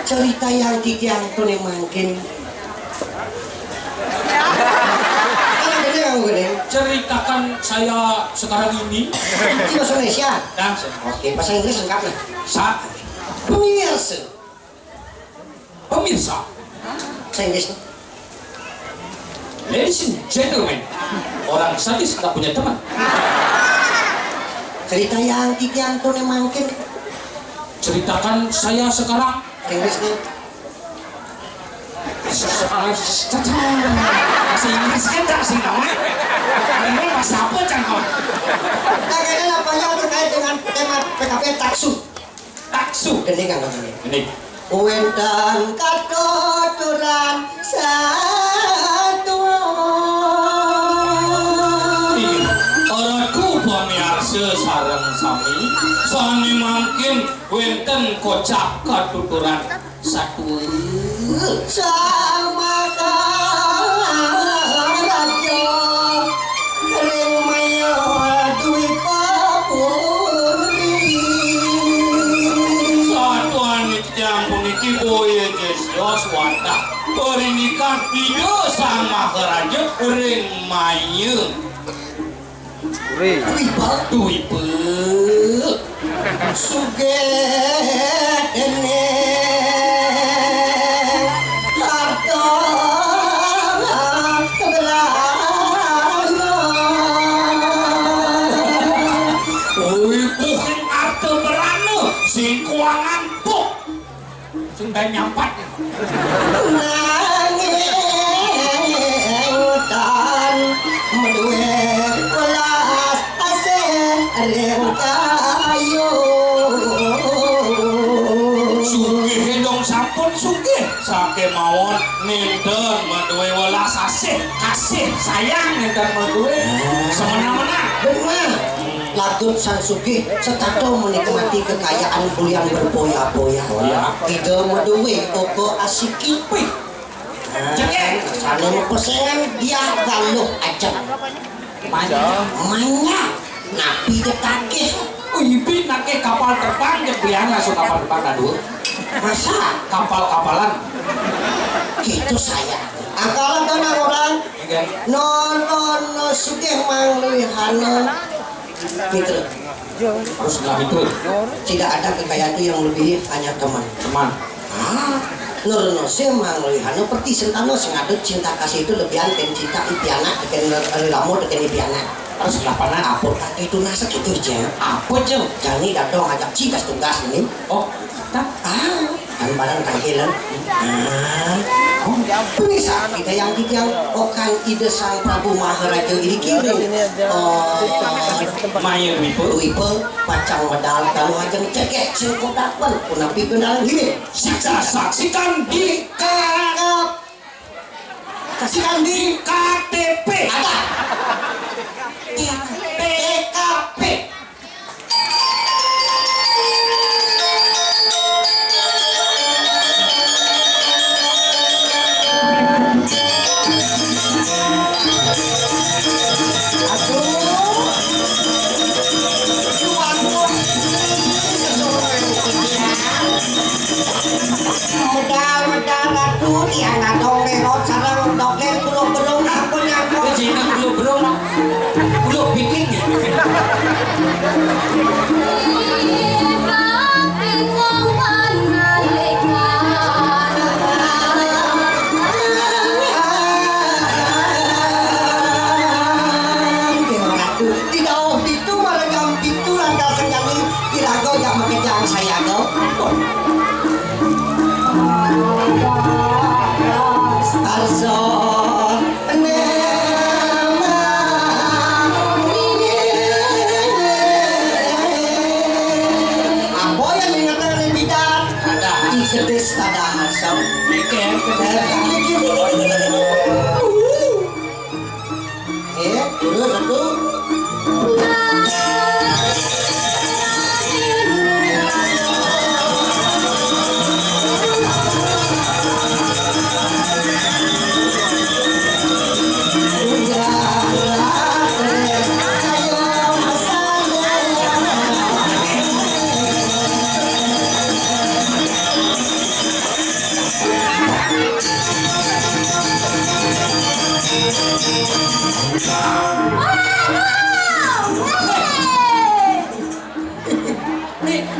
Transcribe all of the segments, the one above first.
Cerita yang tiang tone mungkin. Ceritakan saya sekarang ini Di bahasa Indonesia. dan Oke, bahasa Inggris lengkap lah. saat Pemirsa. pemirsa, Bahasa Inggris. ladies and gentlemen, orang sadis tak punya teman. Cerita yang tiang tone mungkin. Ceritakan saya sekarang Inggrisnya. bahasa Inggris kan tak sih kawan. Ini bahasa apa jangan? Kayaknya lapanya terkait dengan tema PKP taksu. Taksu. Gede kan katanya. Ini Wendan katoturan satu. Oraku pamiarsa sareng sami sami mungkin wenten kocak katuturan satu Sama raja ring mayo duwi papuri. satuan yang puniki boye gestos wadah pernikahan video sama keraja ring mayu duwi pe Suge dene harta bukan arte berana sing kuangan puk sing nyampat Nangin meduwe welas asih reng kayu. sugih dong sampun sugih sake mawon ninten meduwe welas asih kasih sayang ninten meduwe semena-mena Benar, Latun Sang Sugih setato menikmati kekayaan bulian berboya-boya. Tidak meduwe oko asiki. Jangan, sana mempesengan dia galuh aja. Manya, napi ketagih. ibi nake kapal terbang yang pilihan langsung kapal terbang aduh Masa? kapal-kapalan Gitu saya. Akalan tanah orang. No sugih manglihana. Gitu. terus setelah itu Tidak ada kekayaan itu yang lebih hanya teman. Nurno semang lihano perti sentano sengadut cinta kasih itu lebihan dan cinta ipiana dengan lamu dengan ipiana. terus lapangan Apa kata itu nasa gitu jeng? Apa jeng? Jangan datang ajak cikas tugas ini. oh tak Kan barang tangkilan. Bisa kita yang okan ide sang Prabu Maharaja ini kirim. main Wipe pacang medal kalau aja cekek singkodapan punapi kenalan gini. kita saksikan di Kasihkan di KTP ada TKP. Medal ratu tiang atong lerot sarang dokter kulo berong ampun ampun. Cina belum bikin ya kejang saya kau. Starson apa yang ingatkan lebih dah? Ada sedes tada hasam. Bikin terus satu.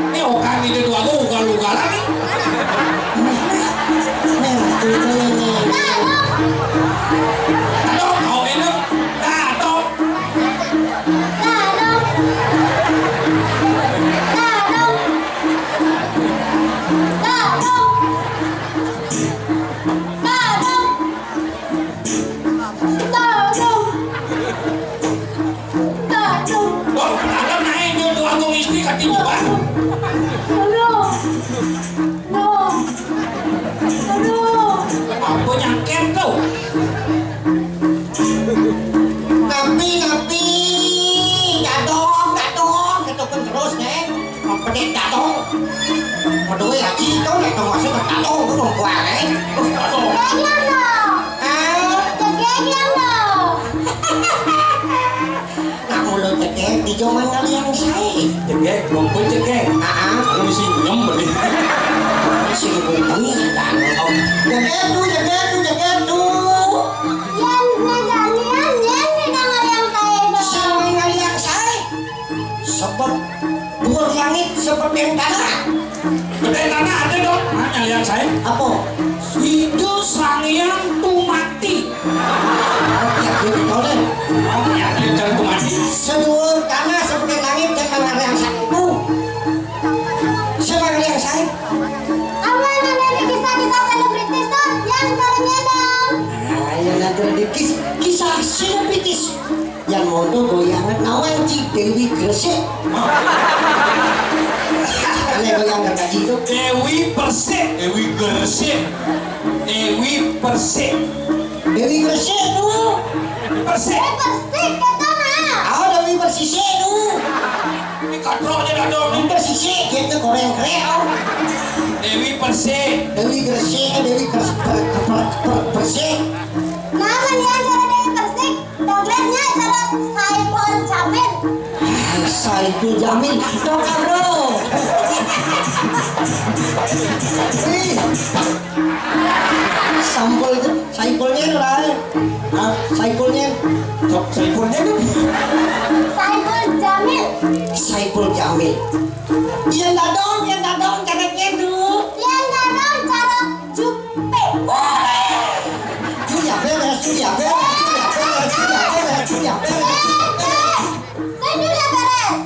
Ini okan ini dua luka-luka nih. Aduh, kau ini, aduh. Wah, dalam naik dia dua istri kaki bukan. Apa nyangket kau? Ngapi jadong gitu kan terus nih pedek jadong kedua lagi itu nih tuh masih jadong itu dong gua nih terus jadong nak mulu cekek di zaman kalian saya Cekek, belum pun cekek. Kalau mesti nyem beli. masih bunyi dan cekek tuh sama kalian saya sebab dua langit seperti yang tanah Gede tanah ada dong. Mana yang saya? apa Itu sangian tuh mati. ya gitu deh Oh, ya, jangan tuh mati. seluruh tanah seperti langit dan tanah yang satu sama yang saya yang nanti kisah selebritis yang modo goyangan nawanci Dewi Gresik aneh goyangan kaji itu Dewi Persik, Dewi Gresik, Dewi Persik, Dewi Gresik tuh Persik. Dewi Persisik tuh Ini katroknya dah dong. Persisik gitu koreng kreo Dewi Persik. Dewi Gresik Dewi Persik Saiful Jamil dong bro sampul Saifulnya itu lah Saifulnya Saiful Jamil yang dadong caranya tuh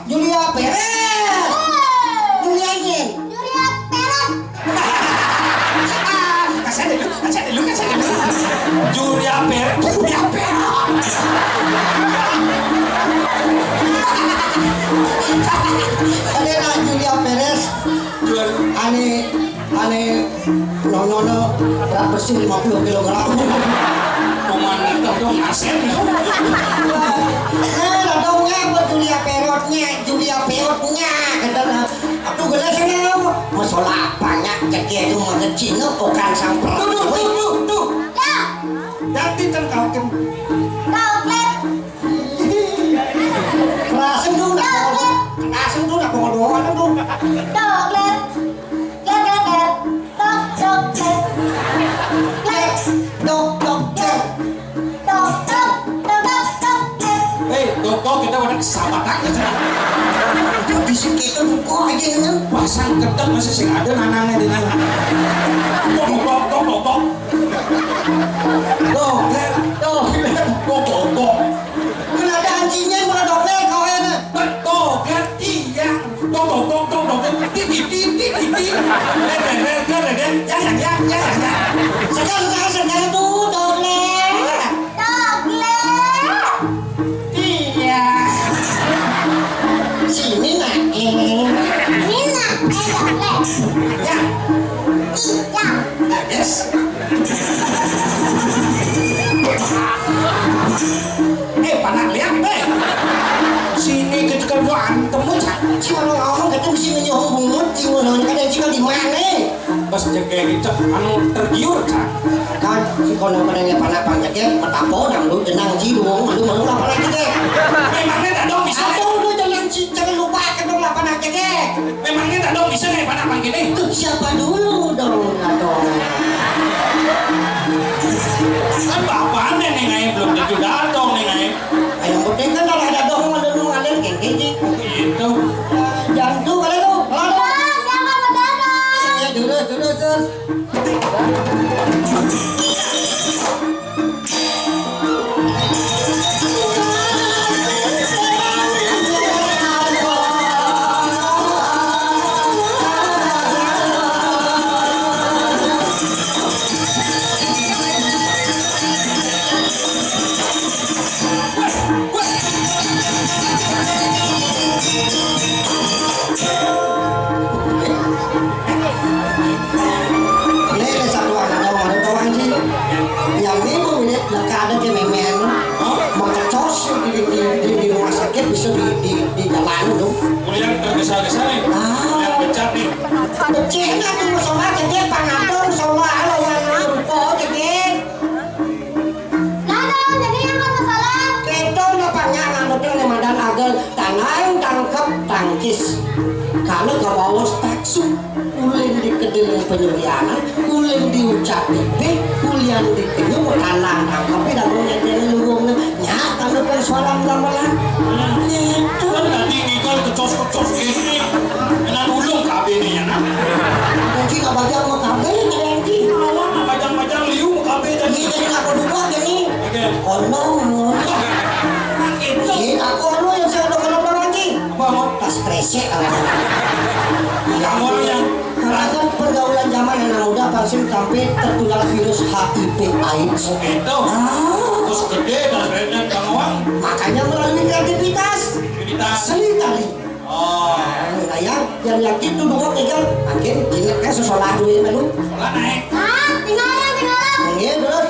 Julia Perez Julia Yin Kasih dulu. Julia Per. ada lah Julia Perez aneh no berat bersih 50 kg Pemandan dong asen. dongnya buat Julia Pereznya kata aku gelas sana masalah banyak ceknya itu mengecil bukan sampai tuh Jadi kan kau kan Rasen dulu nak doang tuh dok kita ada kesahabatan ya. Di sini kita buka aja kan Pasang ketek masih sing ada nanangnya di nana. Tok. Tok. kan ada anjingnya mulai dokter kau ya Tok, ganti ya. Tok. Sekarang tuh Doglet. Iya. Sini nak. Ya. Yes. Panak lihat deh. Sini ketika gua antem aja. Si orang ketemu sini nyohong bungut, si orang kadang sih di mana? Pas jaga gitu, anu tergiur Kan si kono pada panak panjangnya matapo dan lu tenang sih dong, lu mau apa lagi deh? Memangnya tak dong bisa? Atau lu jangan lupa kedong lah panak jege. Memangnya tak dong bisa nih panak pang gini? Itu siapa dulu dong, dong. Kan bapaknya nih ngai belum tentu datang nih ngai. Yang penting kan kalau ada dong ada lu ngalir kayak gitu. Itu. Jantung kali tuh. Ya terus. Bisa di jalan dong. Kemudian tergesa-gesa nih. Yang becak nih. Beceknya tuh musola jadi pangadong musola lawan rupo jadi. Ketong lapangnya nganutnya nih madan agel tangan tangkep tangkis. Kalau ke bawah taksu ulin di kediri penyurianan, ulin diucap bibit, ulin di kenyum tanang tangkepi dan ulin di lubungnya nyak kalau persoalan gamelan. Itu Kan tadi ngikol kecos-kecos gini. Enak ulung kabeh nih ya nak. kunci gak bajang mau kabel nanti. Awak bajang-bajang liu kabeh Ini tadi. jadi aku dua gini. Oke. Kono. Itu. Ini aku yang saya udah kenal lagi. Apa mau? Tas kresek Kamu orang yang karena kan pergaulan zaman anak muda pasti sampai tertular virus HIV AIDS. itu. Terus gede dan keren bangawang. Makanya melalui kreativitas Kita. seni tali. Oh. Nah yang lagi itu dua tinggal makin jingetnya sesolah duit lalu. Sekolah naik. Ini terus.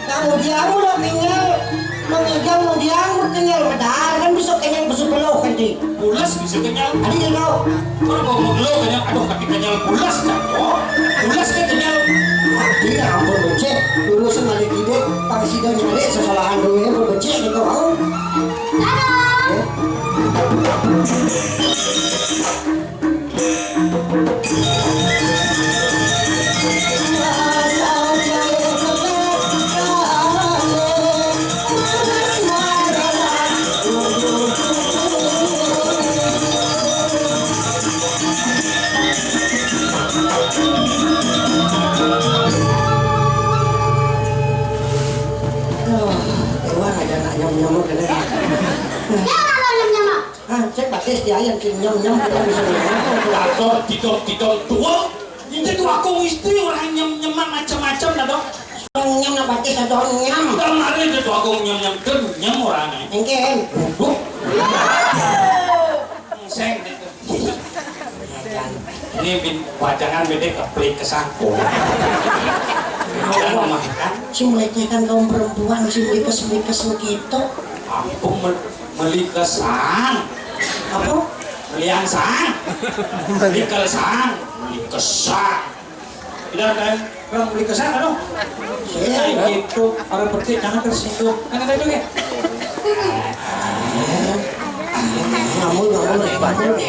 Kemudian udah tinggal mengigang kemudian tinggal medal kan besok tinggal besok belum nanti. Bulas bisa kenyal. Adi yang kau. Kalau mau ngelo kenyal, aduh kaki kenyal bulas jatuh. Bulas kan kenyal. Adi ampun becek. Dulu semali gede, pakai sidang nyari sesalahan dulunya pun becek gitu kau. Nyamuk kan ya? Ah, cek batis dia yang nyam kita bisa Tato, tidur tua. Ini tuh aku istri orang nyem-nyeman macam-macam dah dong. nyam na batis atau nyam. Kemarin itu aku nyem-nyem nyem orangnya. Engken. Seng itu. Ini wajangan beda keplik kesangkung. Si melecehkan kaum perempuan si mikes gitu. Aku meli kesang. Apa? Meliang sang. Meli kesang. Meli kesang. Tidak kan? Orang beli kesang kan dong? Saya gitu. Orang petik jangan tersinggung. Kan ada juga.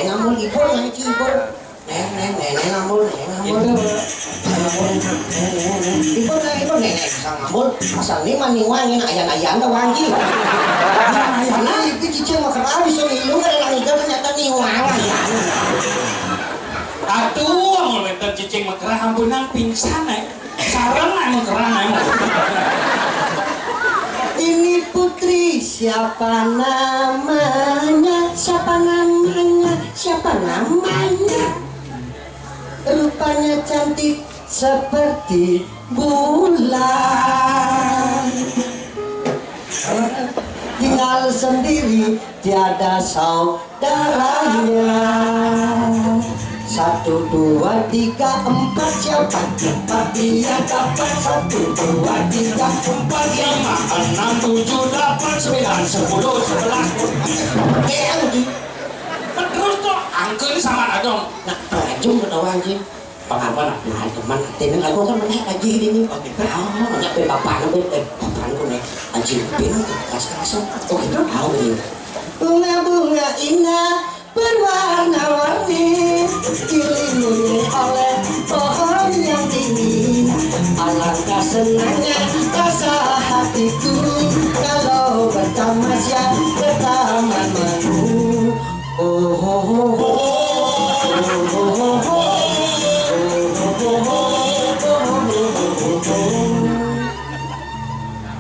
Ngamul ibu yang cibur. Ngamul. Ibu nenek ngamul. Asal ini maniwangin ayan-ayan tuh wangi. Ayan-ayan itu cicing mau kerabis so ngilu kan yang itu ternyata niwang. Aduh, mau nonton cicing mekerah ampunang pingsan sarang mekerah Ini putri siapa namanya? Rupanya cantik seperti bulan. Tinggal sendiri tiada saudaranya. 1, 2, 3, 4 siapa cepat dia dapat 1, 2, 3, 4 5, 6, 7, 8, 9, 10, 11. Terus tuh angke ini sama dong. Nah, pelajung ketawa anjing. Apa? Nah, teman, temen aku kan menek lagi ini. Oke, banyak bapak aku nih anjing pinang keras-kerasan. Oh, gitu. Tahu ini. Bunga-bunga indah berwarna-warni dilindungi oleh pohon yang tinggi. Alangkah senangnya rasa hatiku kalau bertamasya ke taman madu.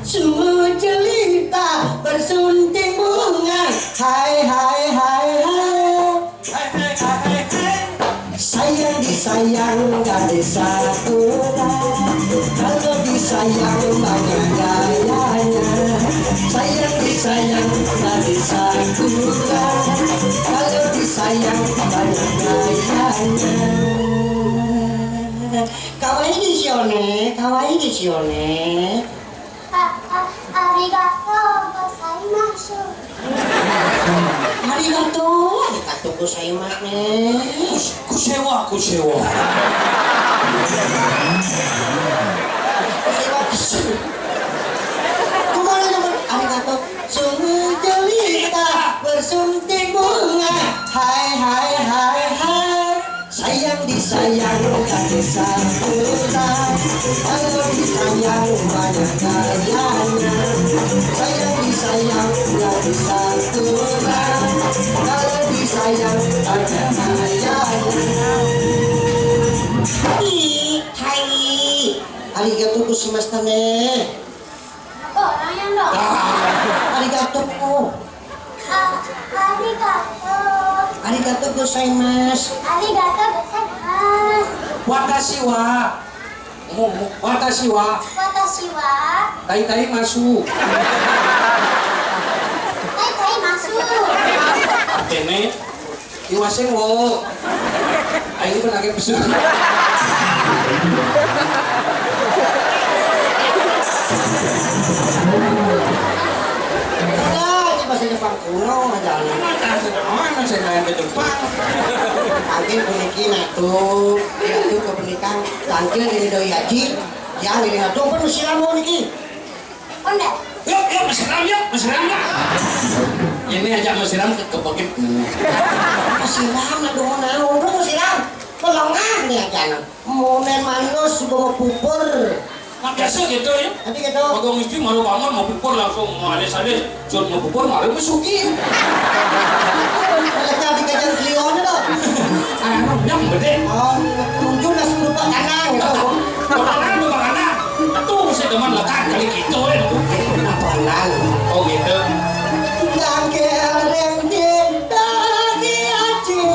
Sungguh jelita bersunting bunga. Hai. Sayang disayang gadis sakura. Kalau disayang banyak gayanya. Sayang disayang gadis sakura. Kalau disayang banyak gayanya. Kawaii desu yo ne. Arigato gozaimasu ne. Kusewa. Arigato. Sungguh jelita bersunting bunga. Hai. Sayang disayang gadis sakura. Kalau disayang banyak gayanya. Sayang disayang gadis sakura. Kalau disayang banyak gayanya. Hai. Arigato gozaimasu ne. Apa orang yang dong? Arigato. Arigato gozaimasu. Watashi wa. Tai masuk. Atene iwasen wo. Ayo penake pesu. Jepang kuno aja. Mana saya main ke Jepang? Angin puniki tuh, itu ke pernikahan tangkil ini doi haji, yang ini tuh pun siram mau niki. Onde. Yuk, mesiram yuk. Ini aja mesiram ke bukit. Siram na doon na, udah siram. Pelongan nih aja, mau main manus, mau pupur. Nah, biasa gitu ya. Nanti gitu. Magong istri malu bangun mau pupur langsung mau alis-alis. Jod mau pupur malu masukin. Lagi dikejar klionnya dong. Anu nyam gede. Oh, muncul langsung lupa kanan gitu. Bagaimana? Tuh saya demen lekat kali gitu ya. Kenapa lalu? Oh gitu. Yang kereng dagi aja.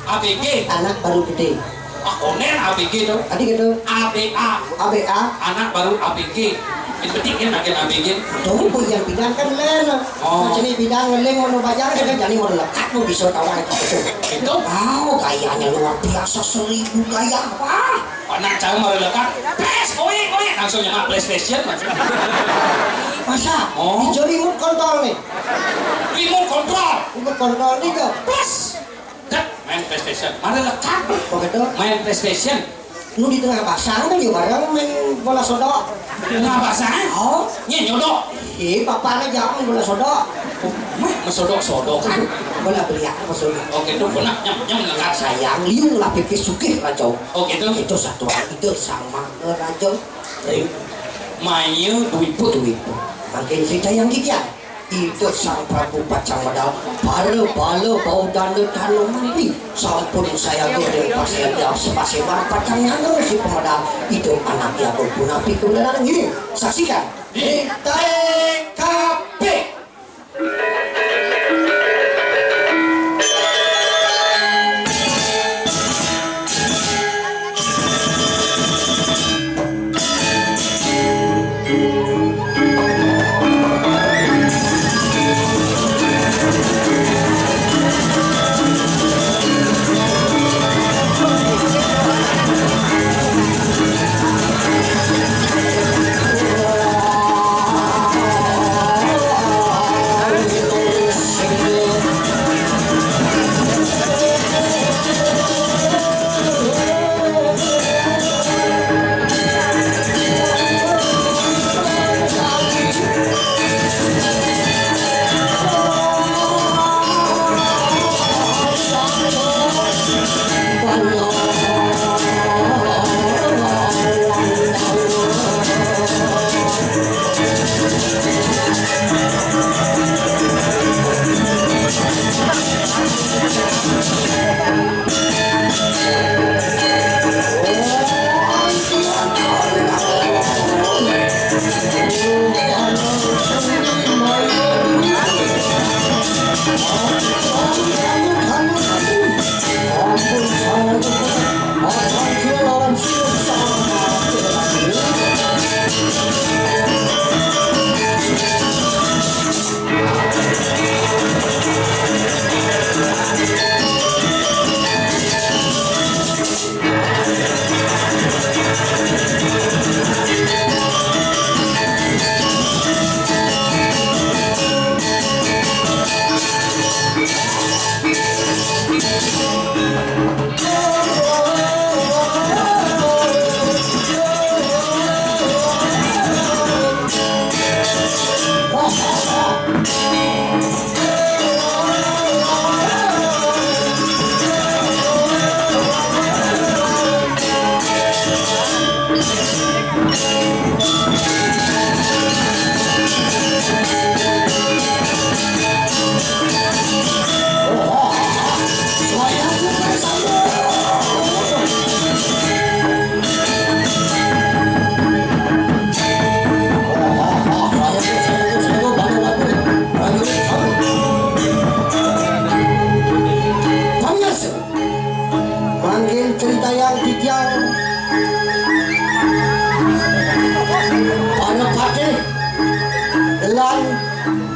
ABG anak baru gede. Onen ABG tuh. Tadi gitu. ABA ABA anak baru ABG. Yang penting kan makin ABG. tuh bu yang bidang kan len. Oh. Sini bidang ngeleng mau bayar kan jadi mau lekat mau bisa kawan gitu. Itu Wow, gayanya luar biasa 1000 gaya apa? anak saya mau lekat. Pes, kowe langsung nyemak PlayStation langsung. Masa? Oh. Di remote control nih. Remote control. Remote control nih kok. Plus. Kan main PlayStation. Mari lekat. Kok gitu? Main PlayStation. Nu di tengah pasang kan juga bareng main bola sodok. Nggak bahasa? Oh, Nya nyodok. bapaknya jangan bola sodok. Mesodok kan. Bola beliak maksudnya. Oh gitu benar nyam lekat saya. Sayang liung lah pikir sukih rajo. Oh gitu. Itu satu itu sama rajo. Mayu duipu. Makin cerita yang kikian. Itu sang Prabu Pacang Madal balo bau danu mati sampun saya gede pasien jauh sepasien Pacang Nyandro si pemadam itu anaknya berguna pikun dan ini saksikan di TKP.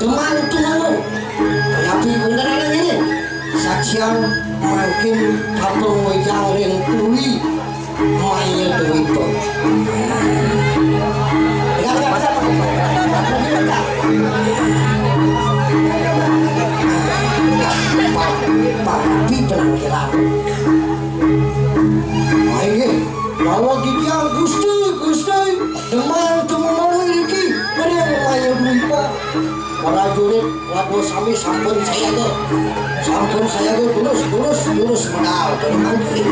teman tunggu tapi beneran ini saksian makin kapal wajang ring tui maya dewi itu Papi penangkilan ini bawa gidiang gusti demang cuma mau ini beri maya dewi itu para jurid lagu sami sampun saya terus modal dari mangkir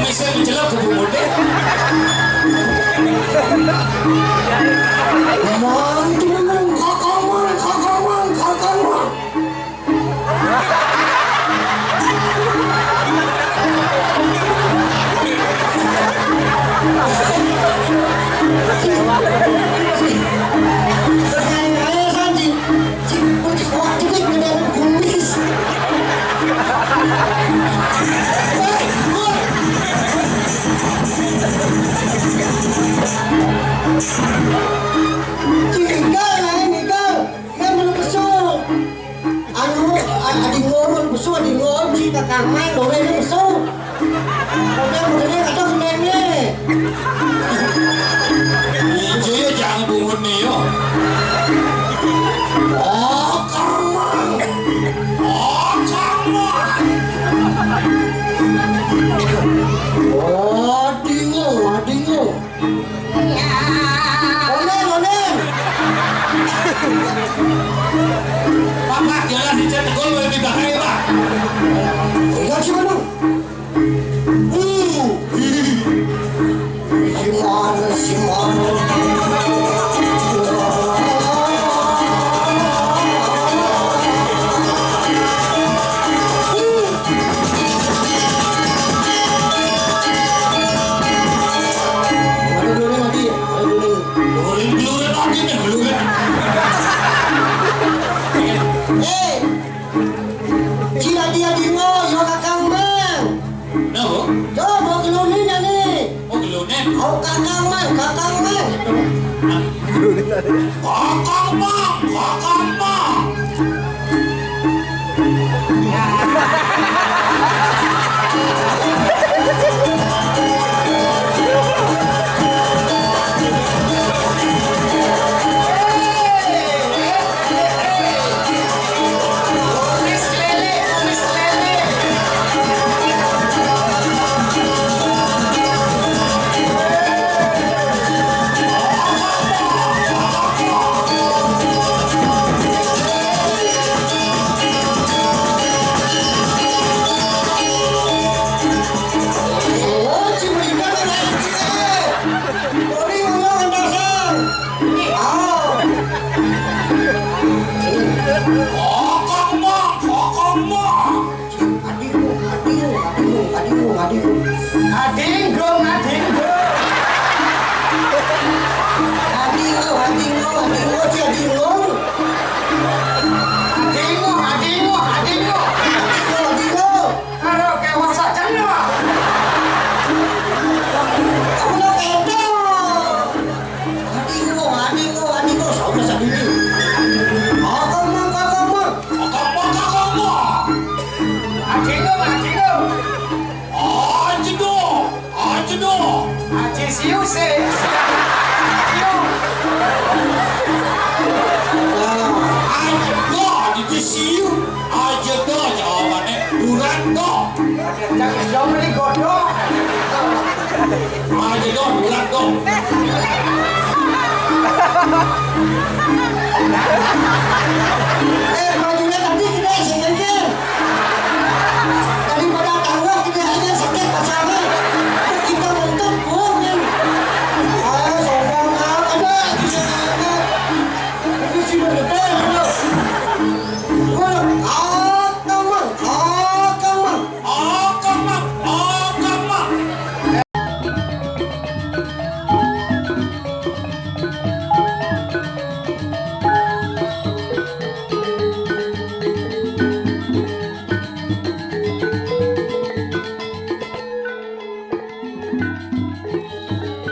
Bisa menjelak ke bumbu deh. Kakamang. Kakak main dole ini besok. Modelnya kata kemennya. Iya jangan bungut nih yo. Adingo. Onen. Papa jalan di chat gol lebih bahaya pak. Enggak sih mana? Si mana? Siu. Iya, aja dong jawabannya duran dong. Jangan jauh beli godok. Aja dong duran dong.